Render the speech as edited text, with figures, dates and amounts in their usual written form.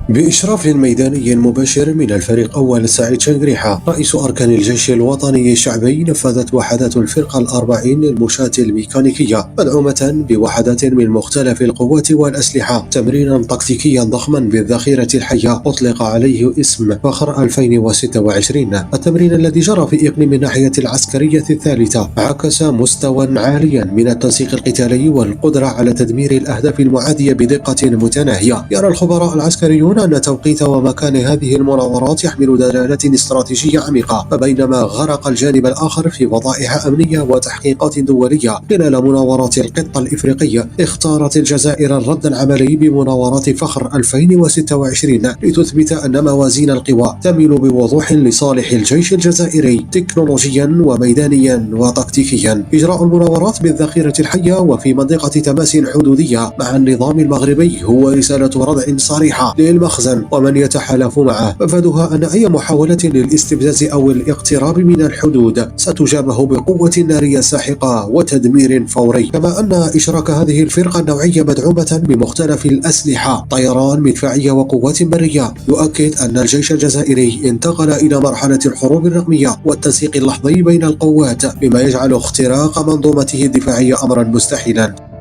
بإشراف ميداني مباشر من الفريق أول سعيد شنقريحة رئيس أركان الجيش الوطني الشعبي، نفذت وحدات الفرقة الأربعين المشاة الميكانيكية مدعومة بوحدات من مختلف القوات والأسلحة تمرينا تكتيكيا ضخما بالذخيرة الحية أطلق عليه اسم فخر 2026. التمرين الذي جرى في إقليم الناحية العسكرية الثالثة عكس مستوى عاليا من التنسيق القتالي والقدرة على تدمير الأهداف المعادية بدقة متناهية. يرى الخبراء العسكريون أن توقيت ومكان هذه المناورات يحمل دلالات استراتيجية عميقة، فبينما غرق الجانب الآخر في وظائف أمنية وتحقيقات دولية خلال مناورات القط الإفريقية، اختارت الجزائر الرد العملي بمناورات فخر 2026 لتثبت أن موازين القوى تميل بوضوح لصالح الجيش الجزائري تكنولوجيا وميدانيا وتكتيكيا. إجراء المناورات بالذخيرة الحية وفي منطقة تماس حدودية مع النظام المغربي هو رسالة ردع صريحة للمخزن ومن يتحالف معه، مفادها أن أي محاولة للاستفزاز أو الاقتراب من الحدود ستجابه بقوة نارية ساحقة وتدمير فوري. كما أن إشراك هذه الفرقة النوعية مدعومة بمختلف الأسلحة طيران، مدفعية وقوات برية يؤكد أن الجيش الجزائري انتقل إلى مرحلة الحروب الرقمية والتنسيق اللحظي بين القوات، بما يجعل اختراق منظومته الدفاعية أمرا مستحيلا.